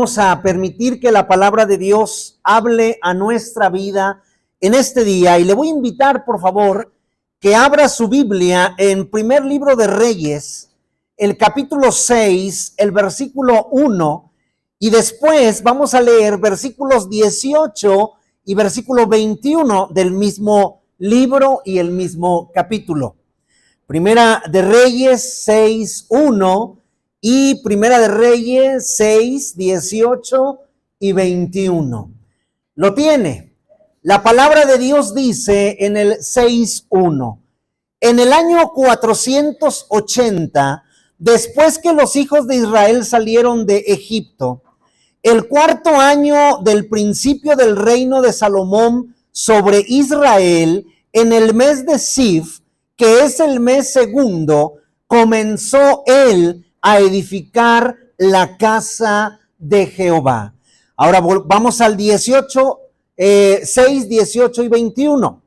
Vamos a permitir que la palabra de Dios hable a nuestra vida en este día y le voy a invitar, por favor, que abra su Biblia en primer libro de Reyes, el capítulo 6, el versículo 1, y después vamos a leer versículos 18 y versículo 21 del mismo libro y el mismo capítulo. Primera de Reyes 6, 1 y Primera de Reyes 6, 18 y 21. ¿Lo tiene? La palabra de Dios dice en el 6, 1. En el año 480, después que los hijos de Israel salieron de Egipto, el cuarto año del principio del reino de Salomón sobre Israel, en el mes de Sif, que es el mes segundo, comenzó él a edificar la casa de Jehová. Ahora vamos al 18, 6, 18 y 21.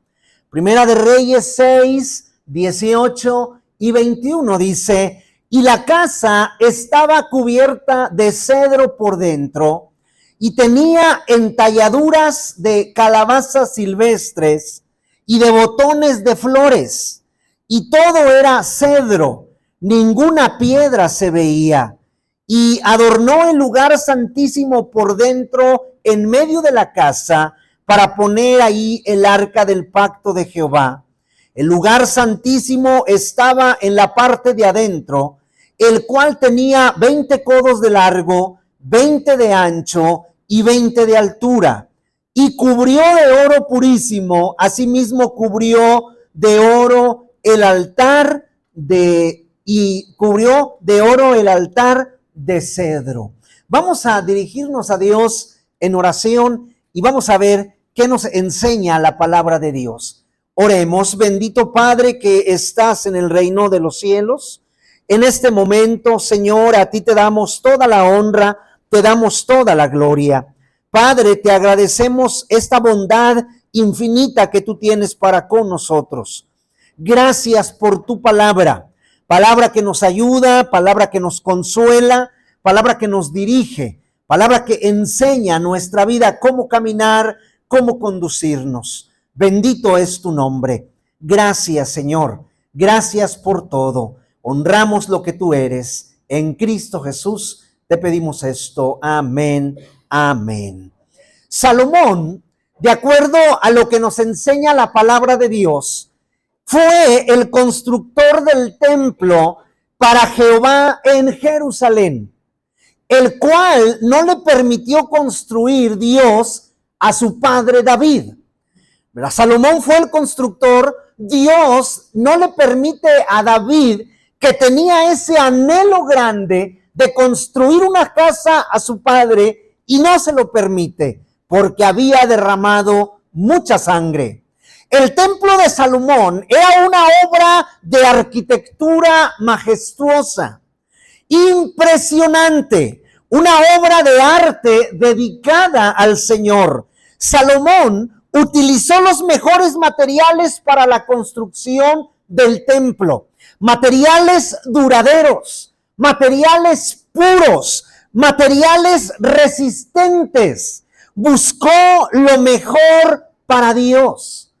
Primera de Reyes 6, 18 y 21 dice: y la casa estaba cubierta de cedro por dentro y tenía entalladuras de calabazas silvestres y de botones de flores, y todo era cedro, ninguna piedra se veía, y adornó el lugar santísimo por dentro en medio de la casa para poner ahí el arca del pacto de Jehová. El lugar santísimo estaba en la parte de adentro, el cual tenía 20 codos de largo, 20 de ancho y 20 de altura, y cubrió de oro purísimo, asimismo cubrió de oro el altar cubrió de oro el altar de cedro. Vamos a dirigirnos a Dios en oración y vamos a ver qué nos enseña la palabra de Dios. Oremos. Bendito Padre que estás en el reino de los cielos, en este momento, Señor, a ti te damos toda la honra, te damos toda la gloria. Padre, te agradecemos esta bondad infinita que tú tienes para con nosotros. Gracias por tu palabra, palabra que nos ayuda, palabra que nos consuela, palabra que nos dirige, palabra que enseña nuestra vida cómo caminar, cómo conducirnos. Bendito es tu nombre. Gracias, Señor. Gracias por todo. Honramos lo que tú eres. En Cristo Jesús te pedimos esto. Amén. Amén. Salomón, de acuerdo a lo que nos enseña la palabra de Dios, fue el constructor del templo para Jehová en Jerusalén, el cual no le permitió construir Dios a su padre David. Salomón fue el constructor. Dios no le permite a David, que tenía ese anhelo grande de construir una casa a su padre, y no se lo permite porque había derramado mucha sangre. El templo de Salomón era una obra de arquitectura majestuosa, impresionante, una obra de arte dedicada al Señor. Salomón utilizó los mejores materiales para la construcción del templo, materiales duraderos, materiales puros, materiales resistentes. Buscó lo mejor para Dios.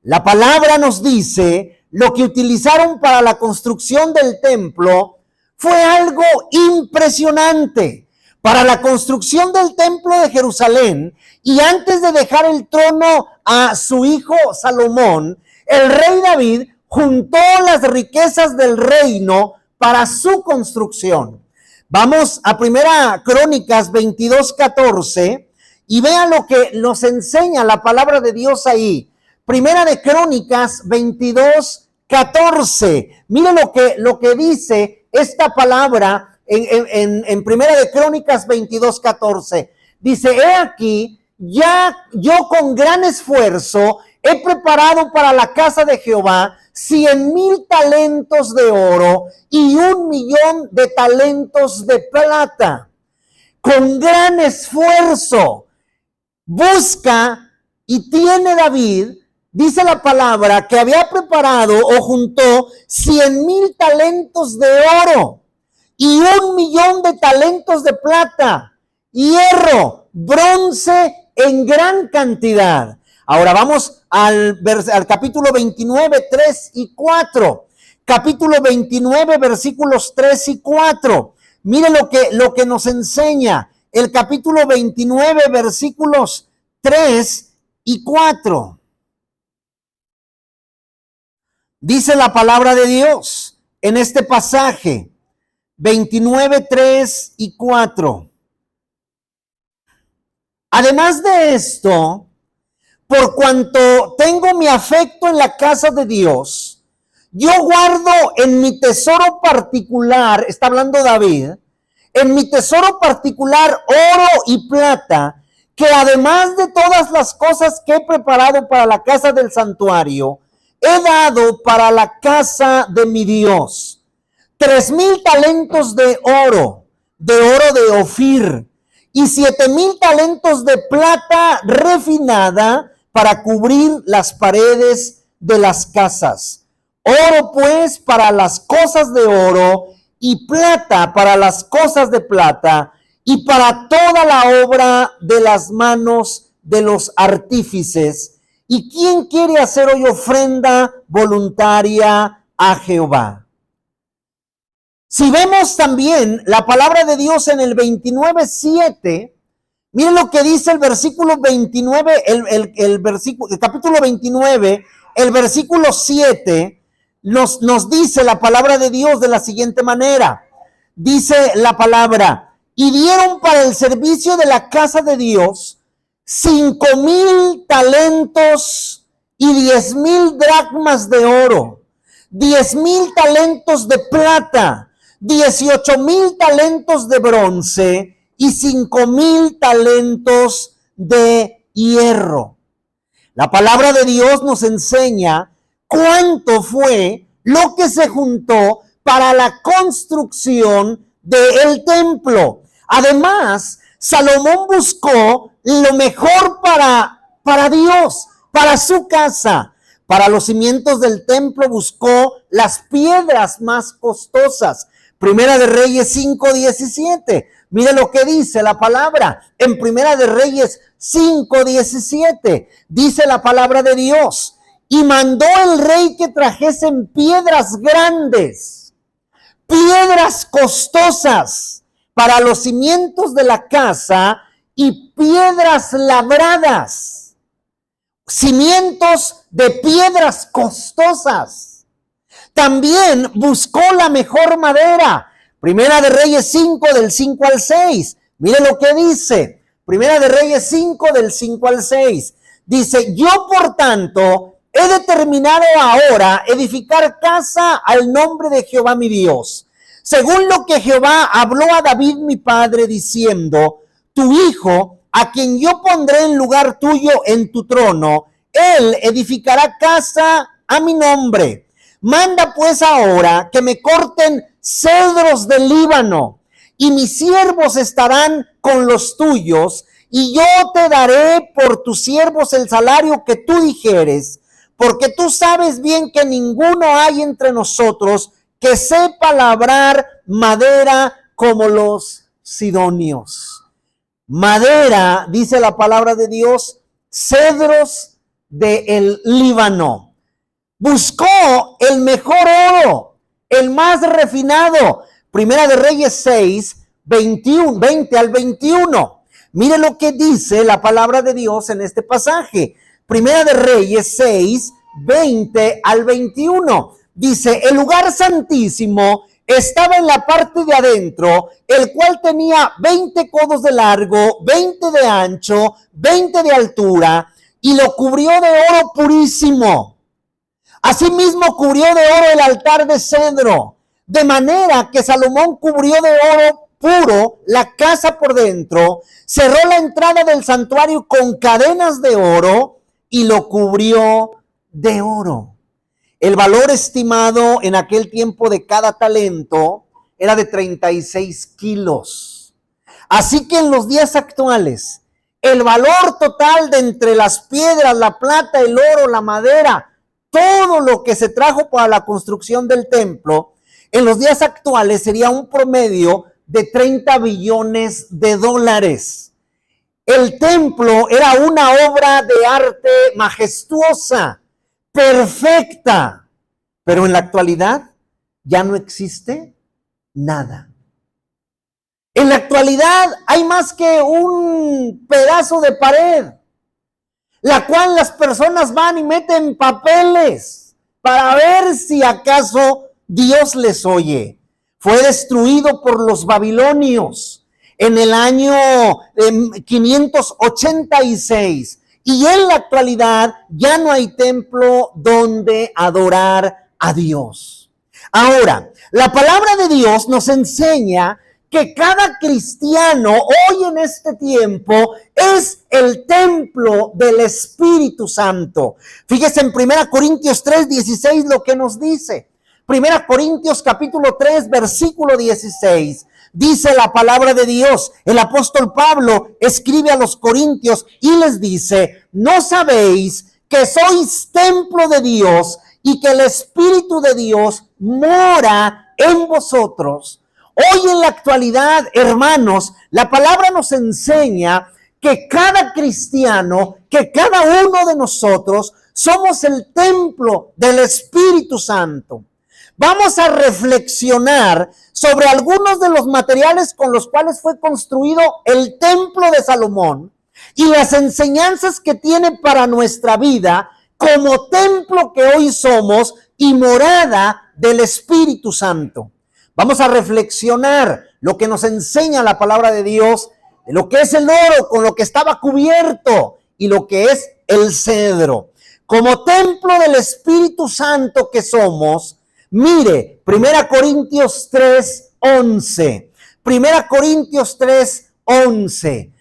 La palabra nos dice: lo que utilizaron para la construcción del templo fue algo impresionante. Para la construcción del templo de Jerusalén, y antes de dejar el trono a su hijo Salomón, el rey David juntó las riquezas del reino para su construcción. Vamos a Primera Crónicas 22:14 y vean lo que nos enseña la palabra de Dios ahí. Primera de Crónicas 22:14. Miren lo que dice esta palabra en Primera de Crónicas 22:14. Dice: he aquí, ya yo con gran esfuerzo he preparado para la casa de Jehová 100,000 talentos de oro y 1,000,000 de talentos de plata. Con gran esfuerzo busca y tiene David, dice la palabra, que había preparado o juntó 100,000 talentos de oro y 1,000,000 de talentos de plata. hierro, bronce en gran cantidad. Ahora vamos al capítulo 29, 3 y 4. Capítulo 29, versículos 3 y 4. Mire lo que nos enseña el capítulo 29, versículos 3 y 4. Dice la palabra de Dios en este pasaje, 29, 3 y 4. Además de esto, por cuanto tengo mi afecto en la casa de Dios, yo guardo en mi tesoro particular, está hablando David, en mi tesoro particular oro y plata, que además de todas las cosas que he preparado para la casa del santuario, he dado para la casa de mi Dios 3,000 talentos de oro de Ofir, y 7,000 talentos de plata refinada para cubrir las paredes de las casas. Oro pues para las cosas de oro, y plata para las cosas de plata, y para toda la obra de las manos de los artífices. ¿Y quién quiere hacer hoy ofrenda voluntaria a Jehová? Si vemos también la palabra de Dios en el 29:7, miren lo que dice el versículo 29, el capítulo 29, el versículo 7, nos dice la palabra de Dios de la siguiente manera. Dice la palabra: y dieron para el servicio de la casa de Dios 5,000 talentos y 10,000 dracmas de oro, 10,000 talentos de plata, 18,000 talentos de bronce y 5,000 talentos de hierro. La palabra de Dios nos enseña cuánto fue lo que se juntó para la construcción del templo. Además, Salomón buscó lo mejor para Dios, para su casa. Para los cimientos del templo buscó las piedras más costosas. Primera de Reyes 5:17. Mire lo que dice la palabra. En Primera de Reyes 5:17 dice la palabra de Dios: y mandó el rey que trajesen piedras grandes, piedras costosas para los cimientos de la casa, y piedras labradas, cimientos de piedras costosas. También buscó la mejor madera. Primera de Reyes 5, del 5 al 6. Mire lo que dice. Primera de Reyes 5, del 5 al 6. Dice: yo por tanto he determinado ahora edificar casa al nombre de Jehová mi Dios, según lo que Jehová habló a David mi padre, diciendo: tu hijo, a quien yo pondré en lugar tuyo en tu trono, él edificará casa a mi nombre. Manda pues ahora que me corten cedros del Líbano, y mis siervos estarán con los tuyos, y yo te daré por tus siervos el salario que tú dijeres, porque tú sabes bien que ninguno hay entre nosotros que sepa labrar madera como los sidonios. Madera, dice la palabra de Dios, cedros del Líbano. Buscó el mejor oro, el más refinado. Primera de Reyes 6, 20 al 21. Mire lo que dice la palabra de Dios en este pasaje. Primera de Reyes 6, 20 al 21. Dice: el lugar santísimo estaba en la parte de adentro, el cual tenía 20 codos de largo, 20 de ancho, 20 de altura, y lo cubrió de oro purísimo. Asimismo cubrió de oro el altar de cedro, de manera que Salomón cubrió de oro puro la casa por dentro, cerró la entrada del santuario con cadenas de oro y lo cubrió de oro. El valor estimado en aquel tiempo de cada talento era de 36 kilos. Así que en los días actuales, el valor total de entre las piedras, la plata, el oro, la madera, todo lo que se trajo para la construcción del templo, en los días actuales sería un promedio de 30 billones de dólares. El templo era una obra de arte majestuosa, perfecta, pero en la actualidad ya no existe nada. En la actualidad hay más que un pedazo de pared, la cual las personas van y meten papeles para ver si acaso Dios les oye. Fue destruido por los babilonios en el año 586 y en la actualidad ya no hay templo donde adorar a Dios. Ahora, la palabra de Dios nos enseña que cada cristiano hoy en este tiempo es el templo del Espíritu Santo. Fíjese en 1 Corintios 3:16 lo que nos dice. 1 Corintios capítulo 3 versículo 16. Dice la palabra de Dios, el apóstol Pablo escribe a los corintios y les dice: ¿no sabéis que sois templo de Dios y que el Espíritu de Dios mora en vosotros? Hoy en la actualidad, hermanos, la palabra nos enseña que cada cristiano, que cada uno de nosotros somos el templo del Espíritu Santo. Vamos a reflexionar sobre algunos de los materiales con los cuales fue construido el templo de Salomón y las enseñanzas que tiene para nuestra vida como templo que hoy somos y morada del Espíritu Santo. Vamos a reflexionar lo que nos enseña la palabra de Dios, de lo que es el oro con lo que estaba cubierto y lo que es el cedro. Como templo del Espíritu Santo que somos, mire, 1 Corintios 3:11. 1 Corintios 3:11.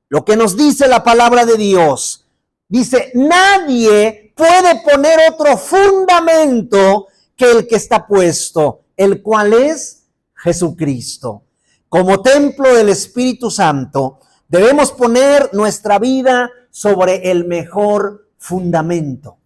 Lo que nos dice la palabra de Dios. Dice: nadie puede poner otro fundamento que el que está puesto, el cual es Jesucristo. Como templo del Espíritu Santo, debemos poner nuestra vida sobre el mejor fundamento.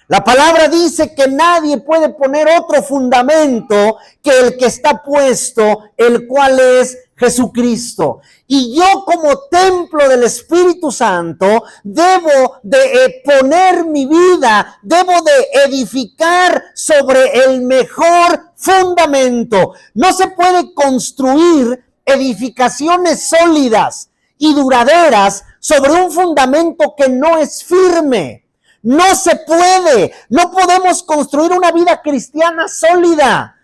La palabra dice que nadie puede poner otro fundamento que el que está puesto, el cual es Jesucristo. Y yo como templo del Espíritu Santo debo de poner mi vida, debo de edificar sobre el mejor fundamento. No se puede construir edificaciones sólidas y duraderas sobre un fundamento que no es firme. No se puede, no podemos construir una vida cristiana sólida.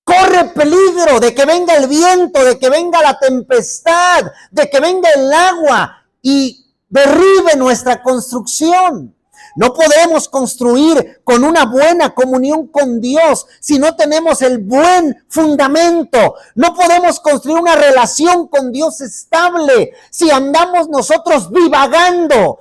Corre peligro de que venga el viento, de que venga la tempestad, de que venga el agua y derribe nuestra construcción. No podemos construir con una buena comunión con Dios si no tenemos el buen fundamento. No podemos construir una relación con Dios estable si andamos nosotros divagando.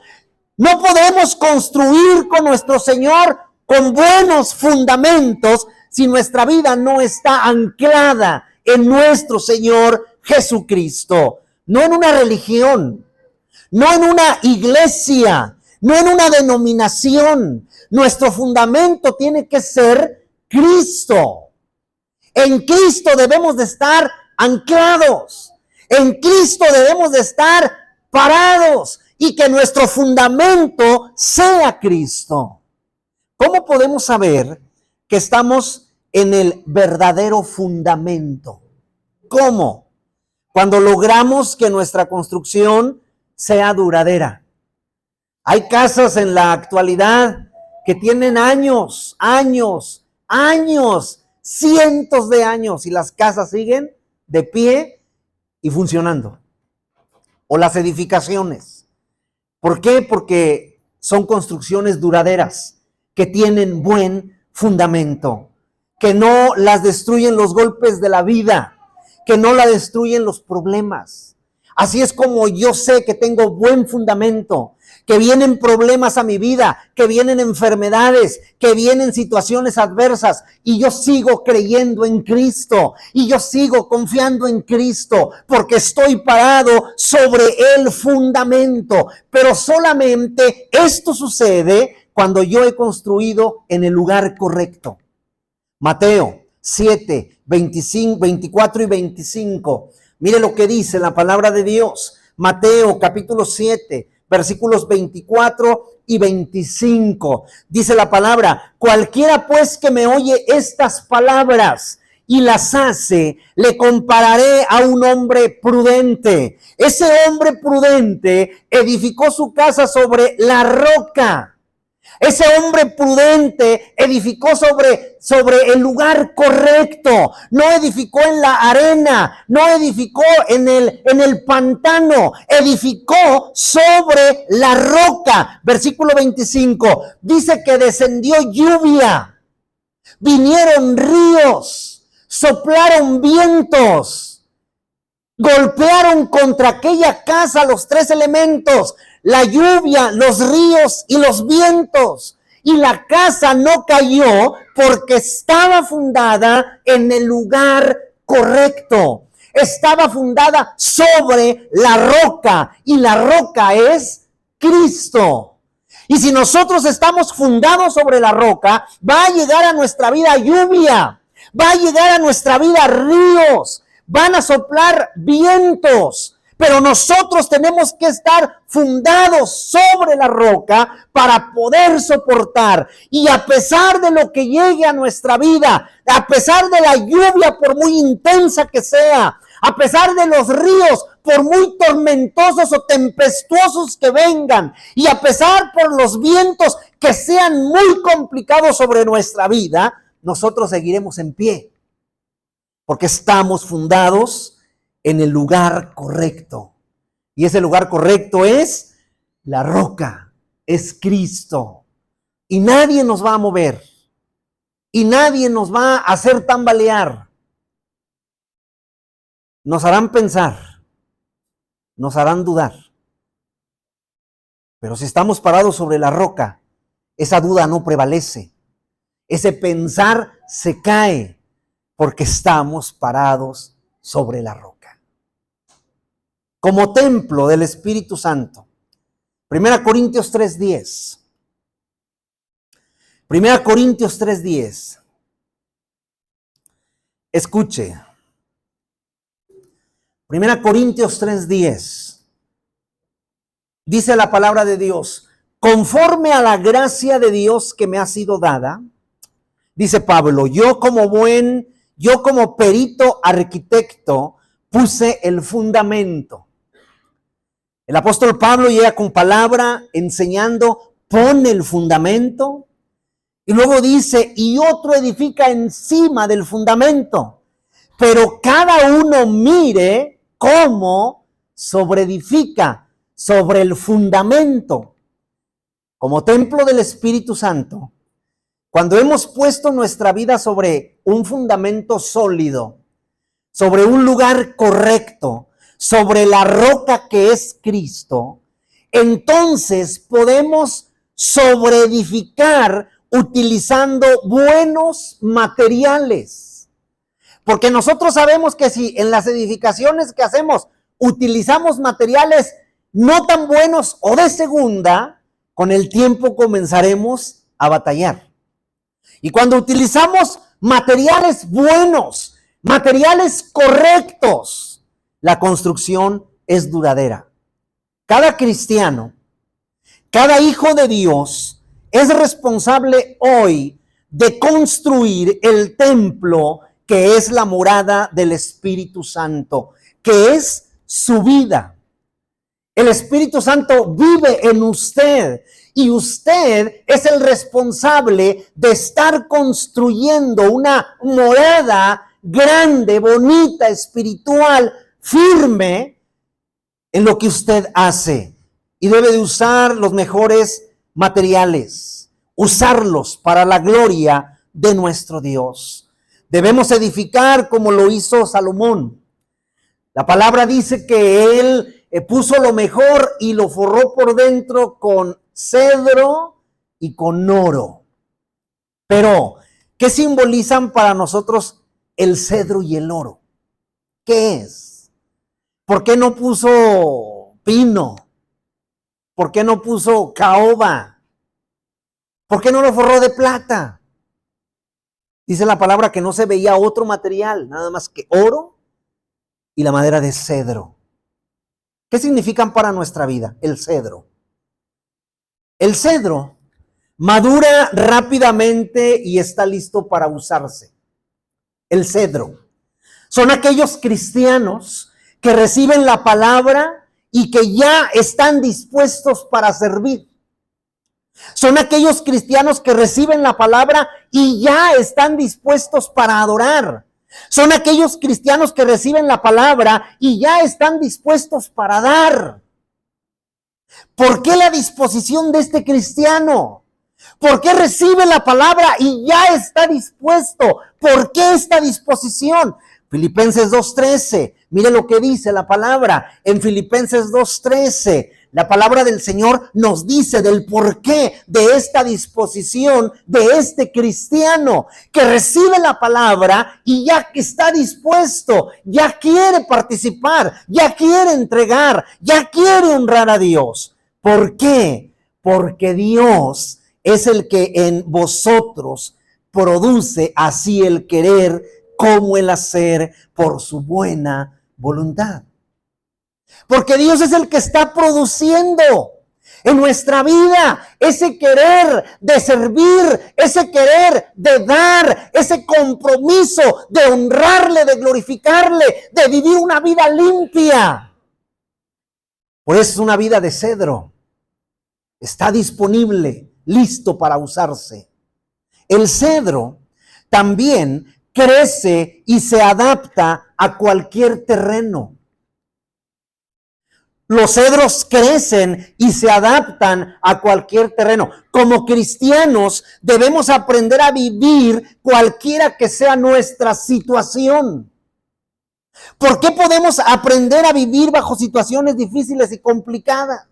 No podemos construir con nuestro Señor con buenos fundamentos si nuestra vida no está anclada en nuestro Señor Jesucristo. No en una religión, no en una iglesia, no en una denominación. Nuestro fundamento tiene que ser Cristo. En Cristo debemos de estar anclados. En Cristo debemos de estar parados. Y que nuestro fundamento sea Cristo. ¿Cómo podemos saber que estamos en el verdadero fundamento? ¿Cómo? Cuando logramos que nuestra construcción sea duradera. Hay casas en la actualidad que tienen años, cientos de años, y las casas siguen de pie y funcionando. O las edificaciones. ¿Por qué? Porque son construcciones duraderas, que tienen buen fundamento, que no las destruyen los golpes de la vida, que no la destruyen los problemas. Así es como yo sé que tengo buen fundamento, que vienen problemas a mi vida, que vienen enfermedades, que vienen situaciones adversas, y yo sigo creyendo en Cristo, y yo sigo confiando en Cristo, porque estoy parado sobre el fundamento. Pero solamente esto sucede cuando yo he construido en el lugar correcto. Mateo 7, 24 y 25. Mire lo que dice la palabra de Dios. Mateo capítulo 7, versículos 24 y 25. Dice la palabra: cualquiera pues que me oye estas palabras y las hace, le compararé a un hombre prudente. Ese hombre prudente edificó su casa sobre la roca. Ese hombre prudente edificó sobre el lugar correcto. No edificó en la arena, no edificó en el pantano, edificó sobre la roca. Versículo 25, dice que descendió lluvia, vinieron ríos, soplaron vientos, golpearon contra aquella casa los tres elementos: la lluvia, los ríos y los vientos. Y la casa no cayó porque estaba fundada en el lugar correcto. Estaba fundada sobre la roca, y la roca es Cristo. Y si nosotros estamos fundados sobre la roca, va a llegar a nuestra vida lluvia, va a llegar a nuestra vida ríos, van a soplar vientos. Pero nosotros tenemos que estar fundados sobre la roca para poder soportar. Y a pesar de lo que llegue a nuestra vida, a pesar de la lluvia por muy intensa que sea, a pesar de los ríos por muy tormentosos o tempestuosos que vengan, y a pesar por los vientos que sean muy complicados sobre nuestra vida, nosotros seguiremos en pie, porque estamos fundados en el lugar correcto. Y ese lugar correcto es la roca, es Cristo. Y nadie nos va a mover, y nadie nos va a hacer tambalear. Nos harán pensar, nos harán dudar. Pero si estamos parados sobre la roca, esa duda no prevalece. Ese pensar se cae, porque estamos parados sobre la roca. Como templo del Espíritu Santo. 1 Corintios 3:10. 1 Corintios 3:10. Escuche. 1 Corintios 3:10. Dice la palabra de Dios: conforme a la gracia de Dios que me ha sido dada, dice Pablo, yo como perito arquitecto puse el fundamento. El apóstol Pablo llega con palabra enseñando, pone el fundamento, y luego dice, y otro edifica encima del fundamento, pero cada uno mire cómo sobreedifica sobre el fundamento. Como templo del Espíritu Santo, cuando hemos puesto nuestra vida sobre un fundamento sólido, sobre un lugar correcto, sobre la roca que es Cristo, entonces podemos sobreedificar utilizando buenos materiales. Porque nosotros sabemos que si en las edificaciones que hacemos utilizamos materiales no tan buenos o de segunda, con el tiempo comenzaremos a batallar. Y cuando utilizamos materiales buenos, materiales correctos, la construcción es duradera. Cada cristiano, cada hijo de Dios es responsable hoy de construir el templo que es la morada del Espíritu Santo, que es su vida. El Espíritu Santo vive en usted y usted es el responsable de estar construyendo una morada grande, bonita, espiritual, firme en lo que usted hace, y debe de usar los mejores materiales, usarlos para la gloria de nuestro Dios. Debemos edificar como lo hizo Salomón. La palabra dice que él puso lo mejor y lo forró por dentro con cedro y con oro. Pero, ¿qué simbolizan para nosotros el cedro y el oro? ¿Qué es? ¿Por qué no puso pino? ¿Por qué no puso caoba? ¿Por qué no lo forró de plata? Dice la palabra que no se veía otro material, nada más que oro y la madera de cedro. ¿Qué significan para nuestra vida? El cedro. El cedro madura rápidamente y está listo para usarse. El cedro. Son aquellos cristianos que reciben la palabra y que ya están dispuestos para servir. Son aquellos cristianos que reciben la palabra y ya están dispuestos para adorar. Son aquellos cristianos que reciben la palabra y ya están dispuestos para dar. ¿Por qué la disposición de este cristiano? ¿Por qué recibe la palabra y ya está dispuesto? ¿Por qué esta disposición? Filipenses 2:13, mire lo que dice la palabra en Filipenses 2:13. La palabra del Señor nos dice del porqué de esta disposición de este cristiano que recibe la palabra y ya que está dispuesto, ya quiere participar, ya quiere entregar, ya quiere honrar a Dios. ¿Por qué? Porque Dios es el que en vosotros produce así el querer como el hacer por su buena voluntad. Porque Dios es el que está produciendo en nuestra vida ese querer de servir, ese querer de dar, ese compromiso de honrarle, de glorificarle, de vivir una vida limpia. Por eso es una vida de cedro. Está disponible, listo para usarse. El cedro también crece y se adapta a cualquier terreno. Los cedros crecen y se adaptan a cualquier terreno. Como cristianos debemos aprender a vivir cualquiera que sea nuestra situación. ¿Por qué podemos aprender a vivir bajo situaciones difíciles y complicadas?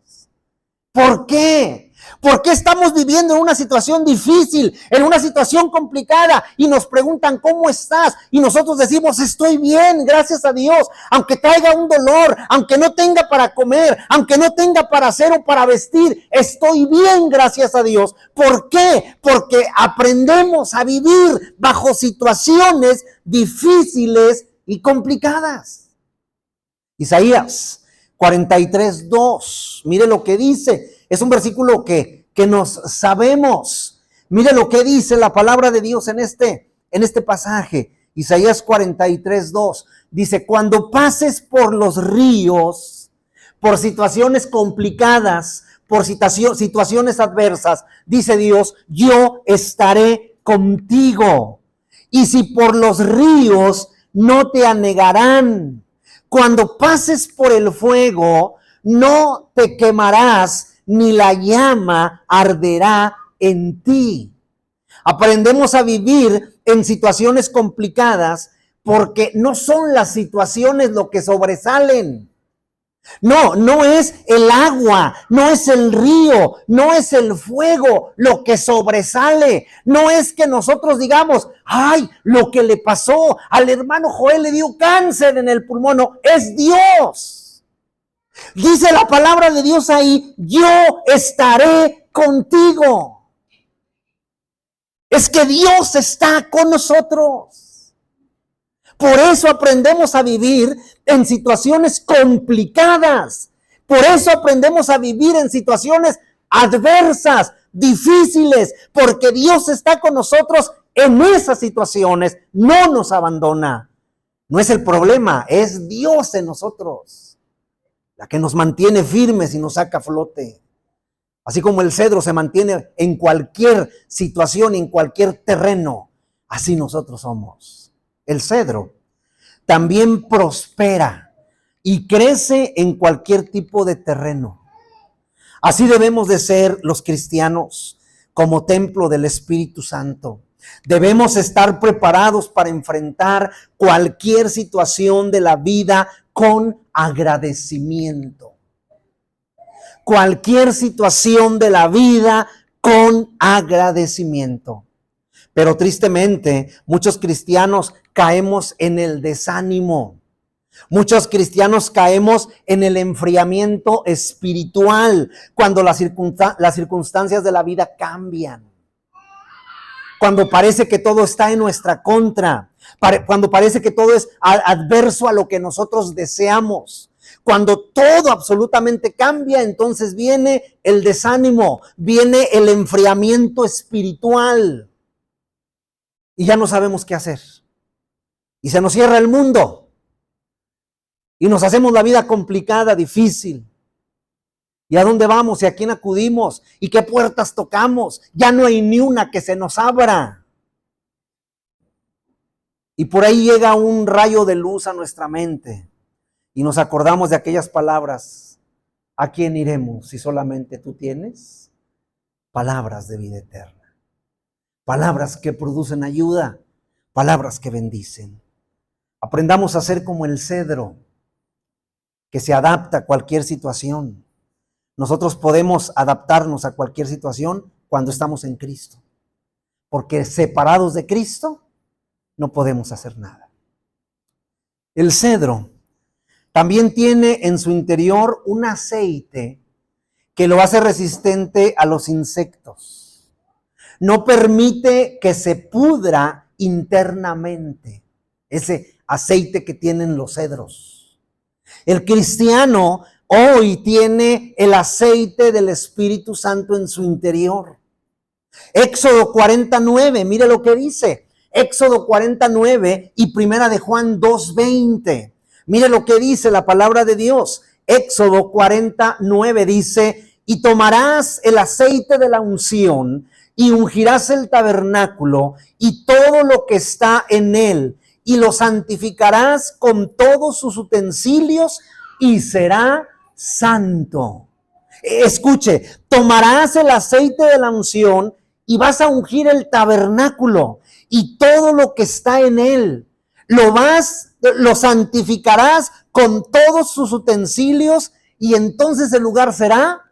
¿Por qué? ¿Por qué estamos viviendo en una situación difícil, en una situación complicada y nos preguntan ¿cómo estás? Y nosotros decimos estoy bien, gracias a Dios, aunque traiga un dolor, aunque no tenga para comer, aunque no tenga para hacer o para vestir, estoy bien, gracias a Dios. ¿Por qué? Porque aprendemos a vivir bajo situaciones difíciles y complicadas. Isaías 43:2, mire lo que dice. Es un versículo que nos sabemos. Mire lo que dice la palabra de Dios en este pasaje. Isaías 43:2 dice: cuando pases por los ríos, por situaciones complicadas, por situaciones adversas, dice Dios, yo estaré contigo. Y si por los ríos no te anegarán. Cuando pases por el fuego, no te quemarás, ni la llama arderá en ti. Aprendemos a vivir en situaciones complicadas porque no son las situaciones lo que sobresalen. No es el agua, no es el río, no es el fuego lo que sobresale. No es que nosotros digamos, ay, lo que le pasó al hermano Joel, le dio cáncer en el pulmón. No, es Dios. Dice la palabra de Dios ahí, yo estaré contigo. Es que Dios está con nosotros. Por eso aprendemos a vivir en situaciones complicadas. Por eso aprendemos a vivir en situaciones adversas, difíciles, porque Dios está con nosotros en esas situaciones. No nos abandona. No es el problema, es Dios en nosotros, la que nos mantiene firmes y nos saca a flote. Así como el cedro se mantiene en cualquier situación, en cualquier terreno, así nosotros somos. El cedro también prospera y crece en cualquier tipo de terreno. Así debemos de ser los cristianos, como templo del Espíritu Santo. Debemos estar preparados para enfrentar cualquier situación de la vida con agradecimiento. Cualquier situación de la vida con agradecimiento. Pero tristemente, muchos cristianos caemos en el desánimo. Muchos cristianos caemos en el enfriamiento espiritual cuando las circunstancias de la vida cambian. cuando parece que todo está en nuestra contra, cuando parece que todo es adverso a lo que nosotros deseamos. Cuando todo absolutamente cambia, entonces viene el desánimo, viene el enfriamiento espiritual y ya no sabemos qué hacer. Y se nos cierra el mundo y nos hacemos la vida complicada, difícil. ¿Y a dónde vamos? ¿Y a quién acudimos? ¿Y qué puertas tocamos? Ya no hay ni una que se nos abra. Y por ahí llega un rayo de luz a nuestra mente y nos acordamos de aquellas palabras. ¿A quién iremos si solamente tú tienes palabras de vida eterna? Palabras que producen ayuda, palabras que bendicen. Aprendamos a ser como el cedro, que se adapta a cualquier situación. Nosotros podemos adaptarnos a cualquier situación cuando estamos en Cristo, porque separados de Cristo no podemos hacer nada. El cedro también tiene en su interior un aceite que lo hace resistente a los insectos. No permite que se pudra internamente ese aceite que tienen los cedros. El cristiano hoy tiene el aceite del Espíritu Santo en su interior. Éxodo 49, mire lo que dice. Éxodo 49 y primera de Juan 2:20. Mire lo que dice la palabra de Dios. Éxodo 49 dice, y tomarás el aceite de la unción y ungirás el tabernáculo y todo lo que está en él y lo santificarás con todos sus utensilios y será santo. Escuche, tomarás el aceite de la unción y vas a ungir el tabernáculo y todo lo que está en él. Lo santificarás con todos sus utensilios y entonces el lugar será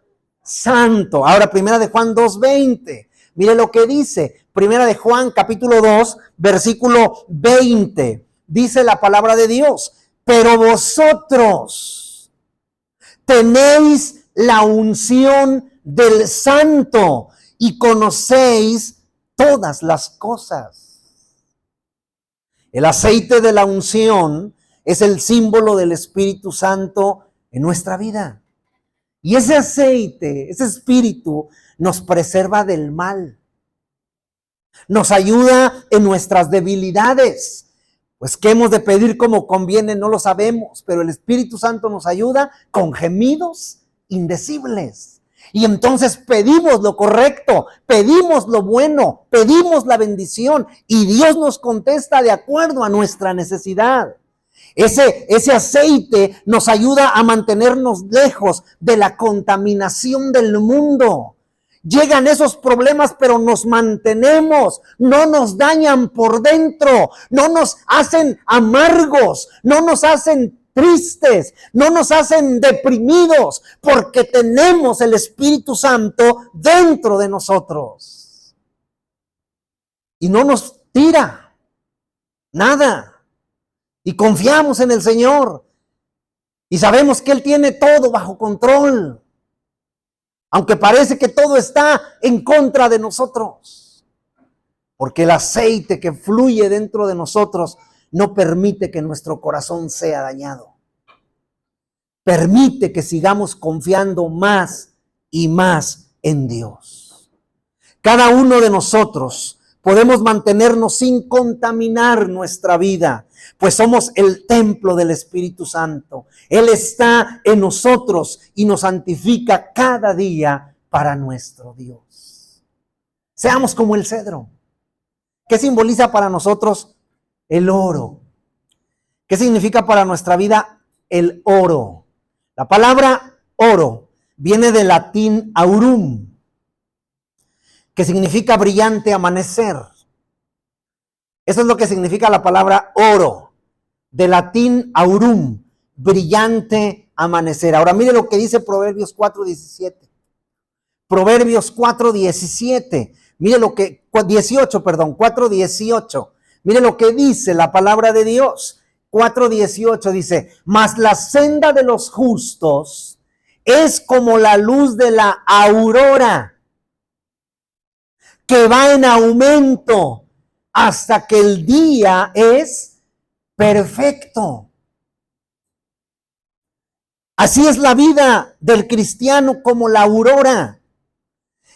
santo. Ahora, primera de Juan 2:20. Mire lo que dice. Primera de Juan, capítulo 2, versículo 20. Dice la palabra de Dios. Pero vosotros tenéis la unción del Santo y conocéis todas las cosas. El aceite de la unción es el símbolo del Espíritu Santo en nuestra vida. Y ese aceite, ese espíritu, nos preserva del mal. Nos ayuda en nuestras debilidades. Pues qué hemos de pedir como conviene, no lo sabemos, pero el Espíritu Santo nos ayuda con gemidos indecibles. Y entonces pedimos lo correcto, pedimos lo bueno, pedimos la bendición y Dios nos contesta de acuerdo a nuestra necesidad. Ese aceite nos ayuda a mantenernos lejos de la contaminación del mundo. Llegan esos problemas, pero nos mantenemos, no nos dañan por dentro, no nos hacen amargos, no nos hacen tristes, no nos hacen deprimidos, porque tenemos el Espíritu Santo dentro de nosotros. Y no nos tira nada. Y confiamos en el Señor. Y sabemos que Él tiene todo bajo control. Aunque parece que todo está en contra de nosotros. Porque el aceite que fluye dentro de nosotros no permite que nuestro corazón sea dañado. Permite que sigamos confiando más y más en Dios. Cada uno de nosotros podemos mantenernos sin contaminar nuestra vida, pues somos el templo del Espíritu Santo. Él está en nosotros y nos santifica cada día para nuestro Dios. Seamos como el cedro. ¿Qué simboliza para nosotros el oro? ¿Qué significa para nuestra vida el oro? La palabra oro viene del latín aurum, que significa brillante amanecer. Eso es lo que significa la palabra oro, de latín aurum, brillante amanecer. Ahora mire lo que dice Proverbios 4:17. Proverbios 4:17. Mire lo que, 4:18. Mire lo que dice la palabra de Dios. 4:18 dice, mas la senda de los justos es como la luz de la aurora, que va en aumento hasta que el día es perfecto. Así es la vida del cristiano, como la aurora,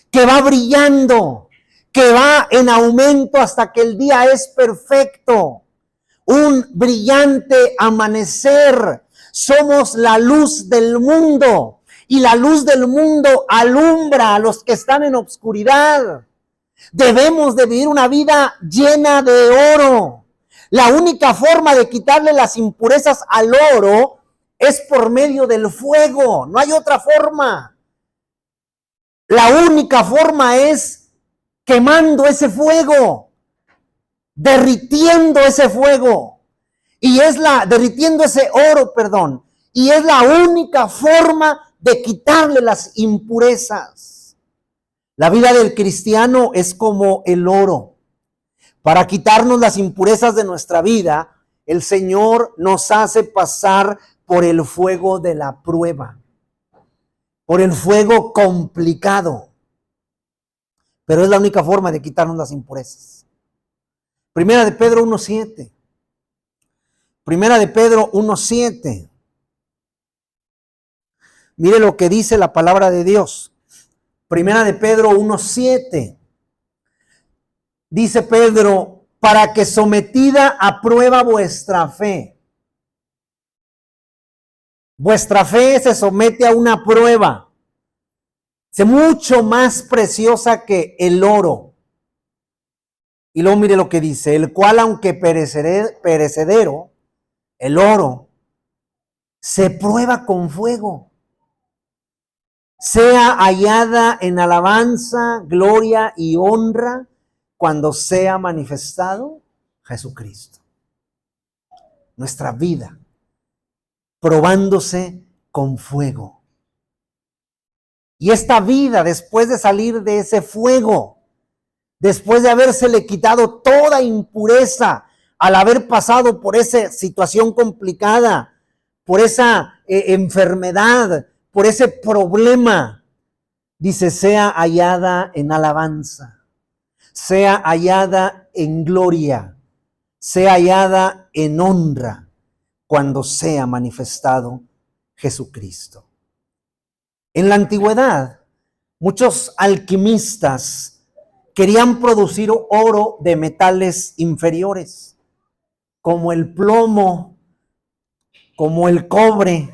que va brillando, que va en aumento hasta que el día es perfecto. Un brillante amanecer. Somos la luz del mundo, y la luz del mundo alumbra a los que están en obscuridad. Debemos de vivir una vida llena de oro. La única forma de quitarle las impurezas al oro es por medio del fuego. No hay otra forma. La única forma es quemando ese fuego, derritiendo ese fuego. Derritiendo ese oro, perdón. Y es la única forma de quitarle las impurezas. La vida del cristiano es como el oro. Para quitarnos las impurezas de nuestra vida, el Señor nos hace pasar por el fuego de la prueba, por el fuego complicado. Pero es la única forma de quitarnos las impurezas. Primera de Pedro 1:7. Primera de Pedro 1:7. Mire lo que dice la palabra de Dios. Primera de Pedro 1:7. Dice Pedro, para que sometida a prueba vuestra fe. Vuestra fe se somete a una prueba. Es mucho más preciosa que el oro. Y luego mire lo que dice, el cual aunque perecedero, el oro, se prueba con fuego, sea hallada en alabanza, gloria y honra cuando sea manifestado Jesucristo. Nuestra vida probándose con fuego. Y esta vida, después de salir de ese fuego, después de habérsele quitado toda impureza, al haber pasado por esa situación complicada, por esa enfermedad, por ese problema, dice, sea hallada en alabanza, sea hallada en gloria, sea hallada en honra, cuando sea manifestado Jesucristo. En la antigüedad, muchos alquimistas querían producir oro de metales inferiores, como el plomo, como el cobre,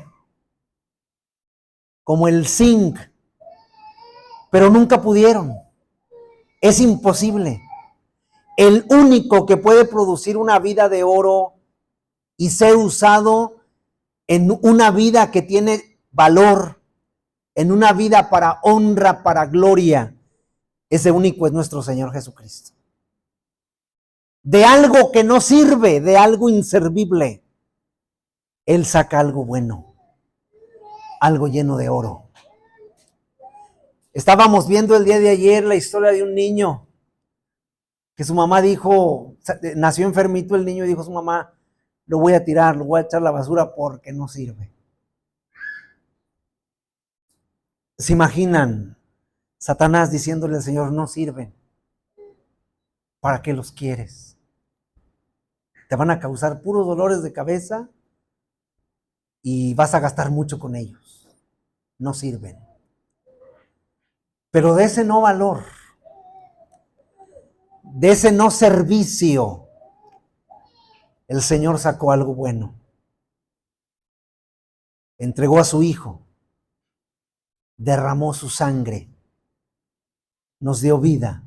como el zinc, pero nunca pudieron. Es imposible. El único que puede producir una vida de oro y ser usado en una vida que tiene valor, en una vida para honra, para gloria, ese único es nuestro Señor Jesucristo. De algo que no sirve, de algo inservible, Él saca algo bueno, algo lleno de oro. Estábamos viendo el día de ayer la historia de un niño que su mamá dijo, nació enfermito el niño y dijo a su mamá, lo voy a tirar, lo voy a echar a la basura porque no sirve. ¿Se imaginan Satanás diciéndole al Señor, no sirven? ¿Para qué los quieres? Te van a causar puros dolores de cabeza y vas a gastar mucho con ellos. No sirven. Pero de ese no valor, de ese no servicio, el Señor sacó algo bueno. Entregó a su Hijo, derramó su sangre, nos dio vida,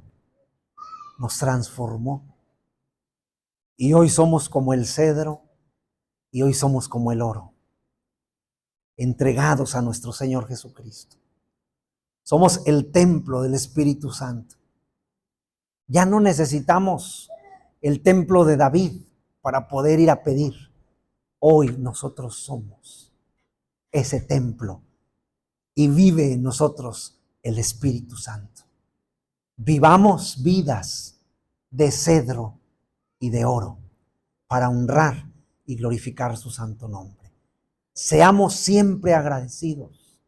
nos transformó. Y hoy somos como el cedro y hoy somos como el oro, entregados a nuestro Señor Jesucristo. Somos el templo del Espíritu Santo. Ya no necesitamos el templo de David para poder ir a pedir. Hoy nosotros somos ese templo y vive en nosotros el Espíritu Santo. Vivamos vidas de cedro y de oro para honrar y glorificar su santo nombre. Seamos siempre agradecidos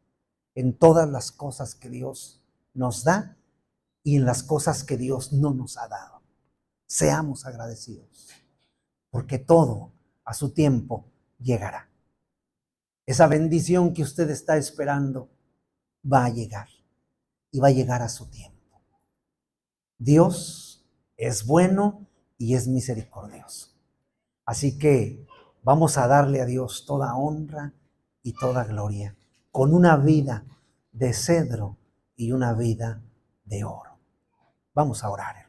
en todas las cosas que Dios nos da y en las cosas que Dios no nos ha dado. Seamos agradecidos, porque todo a su tiempo llegará. Esa bendición que usted está esperando va a llegar y va a llegar a su tiempo. Dios es bueno y es misericordioso. Así que vamos a darle a Dios toda honra y toda gloria con una vida de cedro y una vida de oro. Vamos a orar.